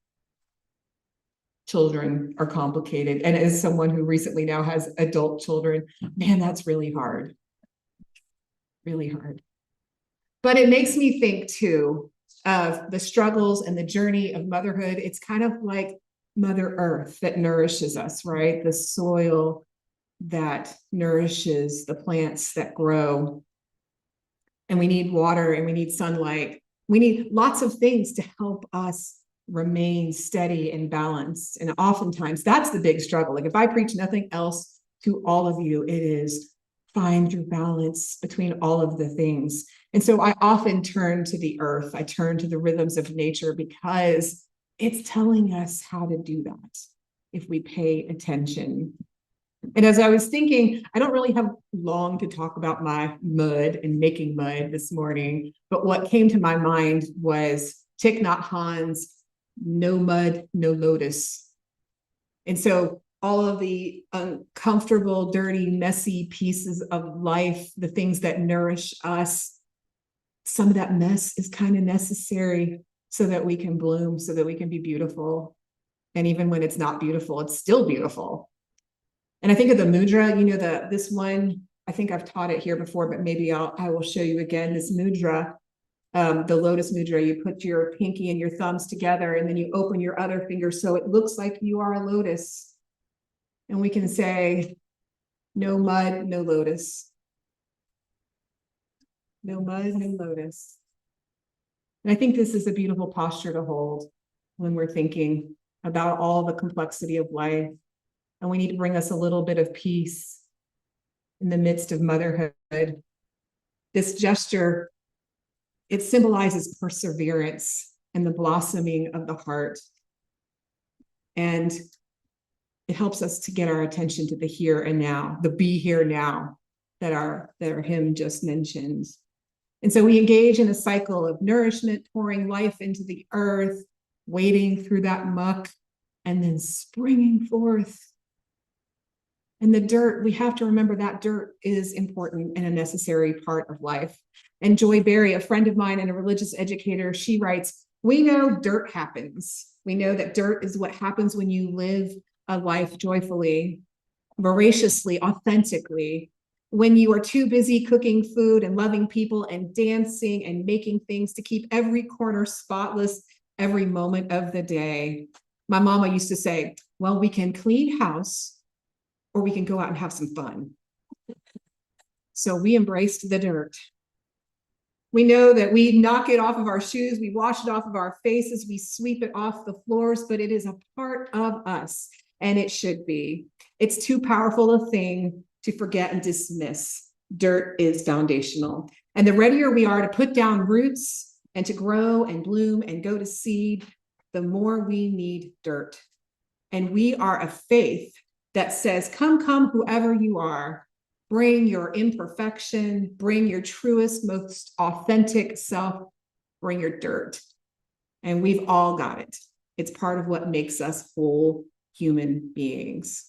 S1: Children are complicated. And as someone who recently now has adult children, man, that's really hard. Really hard. But it makes me think too of the struggles and the journey of motherhood. It's kind of like Mother Earth that nourishes us, right? The soil that nourishes the plants that grow. And we need water and we need sunlight. We need lots of things to help us remain steady and balanced. And oftentimes that's the big struggle. Like if I preach nothing else to all of you, it is find your balance between all of the things. And so I often turn to the earth. I turn to the rhythms of nature because it's telling us how to do that if we pay attention. And as I was thinking, I don't really have long to talk about my mud and making mud this morning, but what came to my mind was Thich Nhat Hanh's no mud, no lotus. And so all of the uncomfortable, dirty, messy pieces of life, the things that nourish us, some of that mess is kind of necessary so that we can bloom, so that we can be beautiful. And even when it's not beautiful, it's still beautiful. And I think of the mudra, you know, this one, I think I've taught it here before, but maybe I will show you again, this mudra, the lotus mudra. You put your pinky and your thumbs together and then you open your other finger so it looks like you are a lotus. And we can say, no mud, no lotus. No mud, no lotus. And I think this is a beautiful posture to hold when we're thinking about all the complexity of life. And we need to bring us a little bit of peace in the midst of motherhood. This gesture, it symbolizes perseverance and the blossoming of the heart. And it helps us to get our attention to the here and now, the be here now that our hymn just mentioned. And so we engage in a cycle of nourishment, pouring life into the earth, wading through that muck, and then springing forth. And the dirt, we have to remember that dirt is important and a necessary part of life. And Joy Berry, a friend of mine and a religious educator, she writes, we know dirt happens. We know that dirt is what happens when you live a life joyfully, voraciously, authentically. When you are too busy cooking food and loving people and dancing and making things to keep every corner spotless every moment of the day. My mama used to say, well, we can clean house or we can go out and have some fun. So we embraced the dirt. We know that we knock it off of our shoes, we wash it off of our faces, we sweep it off the floors, but it is a part of us, and it should be. It's too powerful a thing to forget and dismiss. Dirt is foundational. And the readier we are to put down roots and to grow and bloom and go to seed, the more we need dirt. And we are a faith that says, come, come, whoever you are. Bring your imperfection, bring your truest, most authentic self, bring your dirt. And we've all got it. It's part of what makes us whole human beings.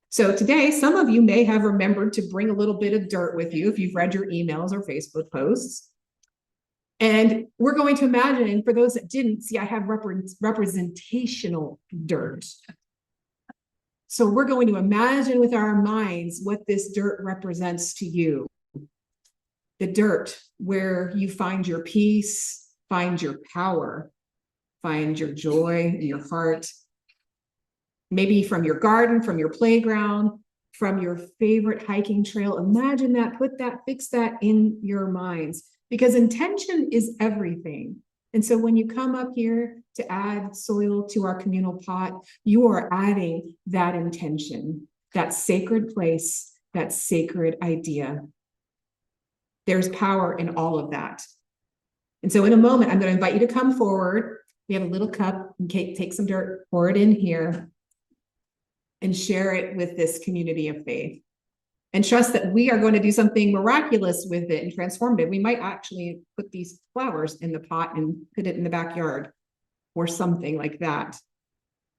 S1: So today, some of you may have remembered to bring a little bit of dirt with you if you've read your emails or Facebook posts. And we're going to imagine, for those that didn't see, I have representational dirt. So we're going to imagine with our minds what this dirt represents to you. The dirt where you find your peace, find your power, find your joy in your heart. Maybe from your garden, from your playground, from your favorite hiking trail. Imagine that, put that, fix that in your minds, because intention is everything. And so when you come up here to add soil to our communal pot, you are adding that intention, that sacred place, that sacred idea. There's power in all of that. And so in a moment, I'm going to invite you to come forward. We have a little cup, and Kate, take some dirt, pour it in here, and share it with this community of faith. And trust that we are going to do something miraculous with it and transformative. We might actually put these flowers in the pot and put it in the backyard or something like that.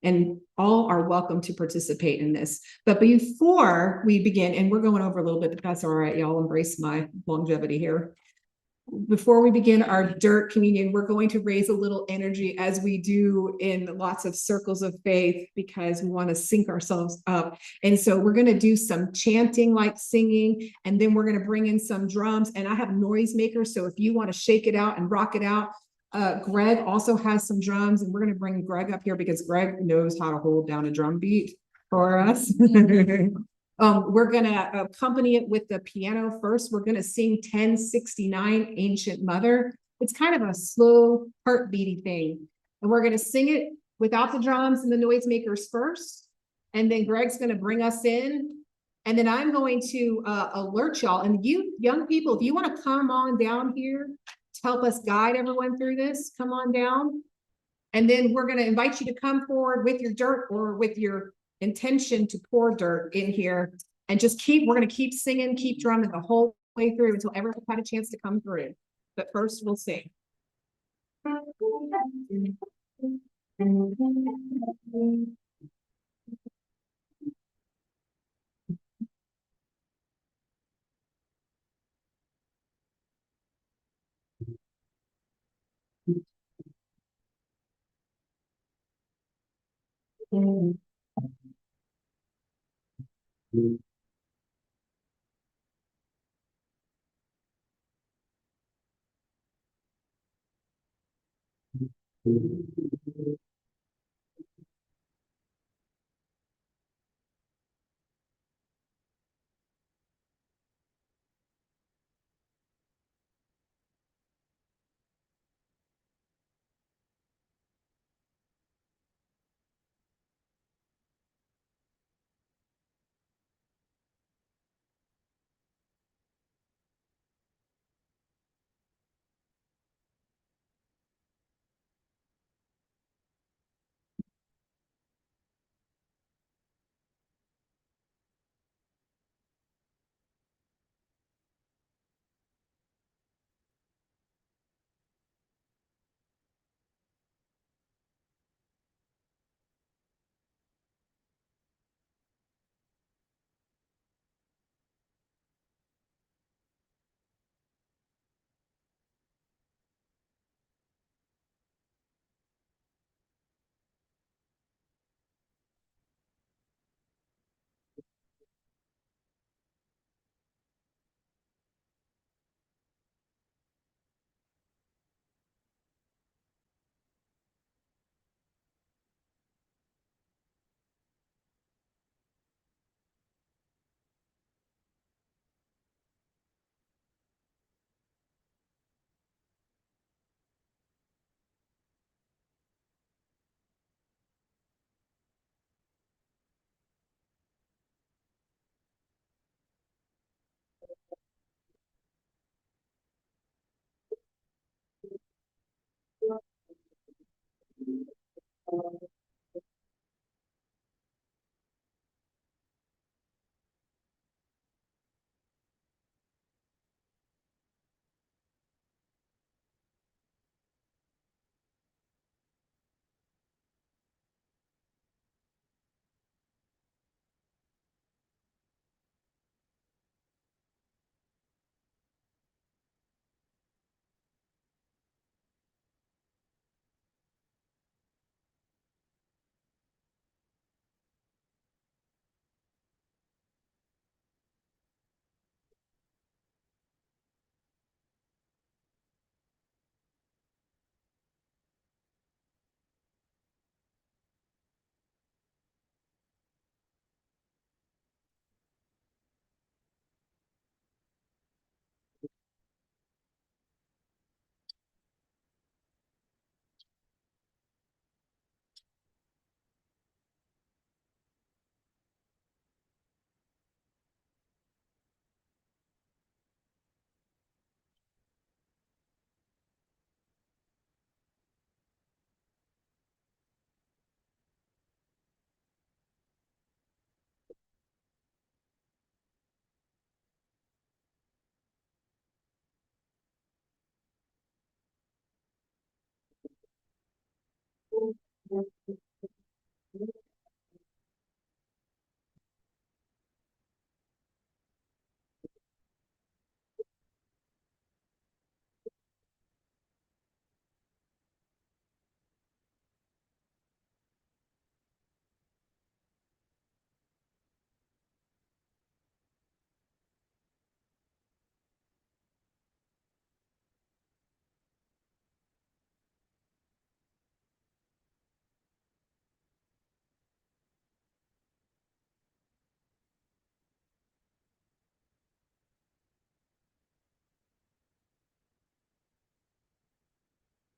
S1: And all are welcome to participate in this. But before we begin, and we're going over a little bit, but that's all right, y'all embrace my longevity here. Before we begin our dirt communion, we're going to raise a little energy as we do in lots of circles of faith, because we want to sync ourselves up. And so we're going to do some chanting, like singing, and then we're going to bring in some drums. And I have noisemakers, so if you want to shake it out and rock it out, Greg also has some drums, and we're going to bring Greg up here because Greg knows how to hold down a drum beat for us. We're going to accompany it with the piano first. We're going to sing 1069 Ancient Mother. It's kind of a slow heartbeaty thing. And we're going to sing it without the drums and the noisemakers first. And then Greg's going to bring us in. And then I'm going to alert y'all. And you young people, if you want to come on down here to help us guide everyone through this, come on down. And then we're going to invite you to come forward with your dirt or with your intention to pour dirt in here, and just we're going to keep singing, keep drumming the whole way through until everyone's had a chance to come through. But first we'll sing.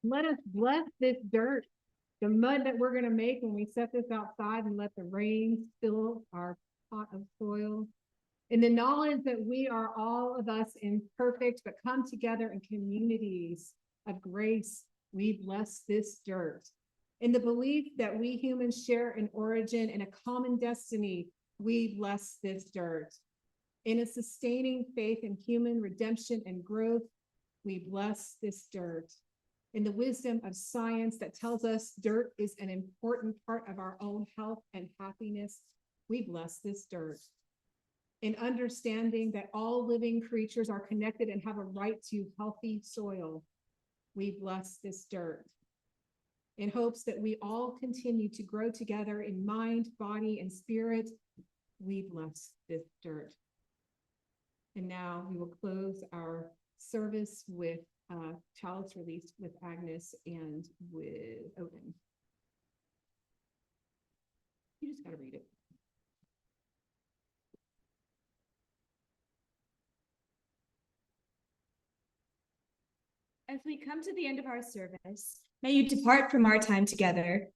S1: Let us bless this dirt, the mud that we're gonna make when we set this outside, and let the rain fill our pot of soil. In the knowledge that we are all of us imperfect, but come together in communities of grace, we bless this dirt. In the belief that we humans share an origin and a common destiny, we bless this dirt. In a sustaining faith in human redemption and growth, we bless this dirt. In the wisdom of science that tells us dirt is an important part of our own health and happiness, we bless this dirt. In understanding that all living creatures are connected and have a right to healthy soil, we bless this dirt. In hopes that we all continue to grow together in mind, body, and spirit, we bless this dirt. And now we will close our service with chalice released with Agnes and with Odin. You just got to read it.
S4: As we come to the end of our service, may you depart from our time together,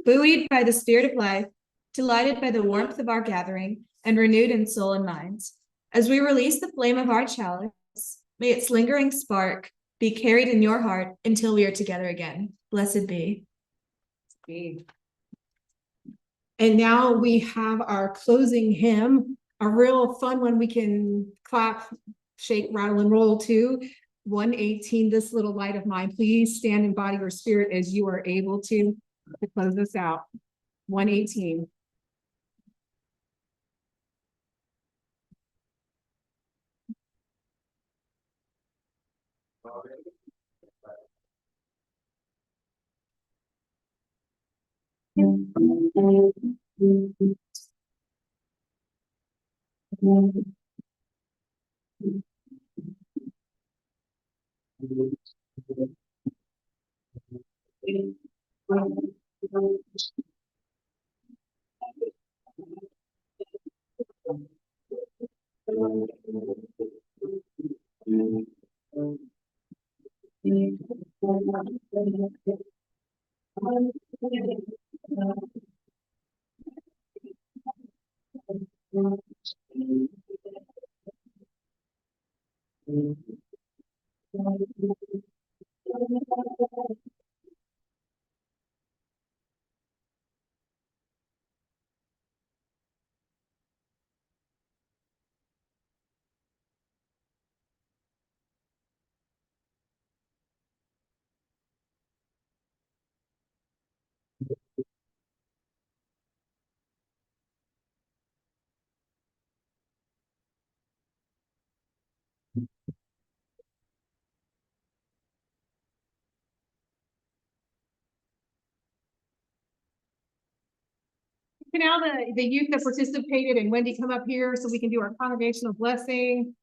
S4: buoyed by the spirit of life, delighted by the warmth of our gathering, and renewed in soul and mind. As we release the flame of our chalice, may its lingering spark be carried in your heart until we are together again. Blessed be.
S1: And now we have our closing hymn, a real fun one. We can clap, shake, rattle, and roll to. 118, This Little Light of Mine. Please stand in body or spirit as you are able to close us out. 118. Can now the youth that participated and Wendy come up here so we can do our congregational blessing.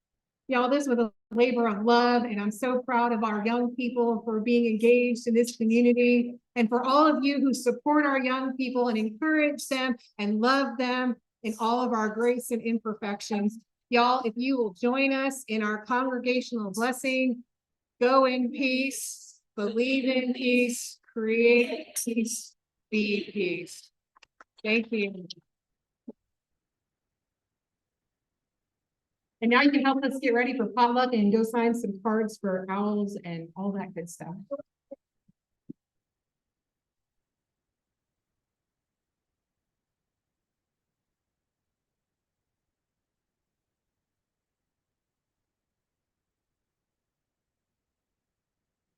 S1: Y'all, this was a labor of love, and I'm so proud of our young people for being engaged in this community, and for all of you who support our young people and encourage them and love them in all of our grace and imperfections. Y'all, if you will join us in our congregational blessing, go in peace, believe in peace, create peace, be peace. Thank you. And now you can help us get ready for potluck and go sign some cards for owls and all that good stuff.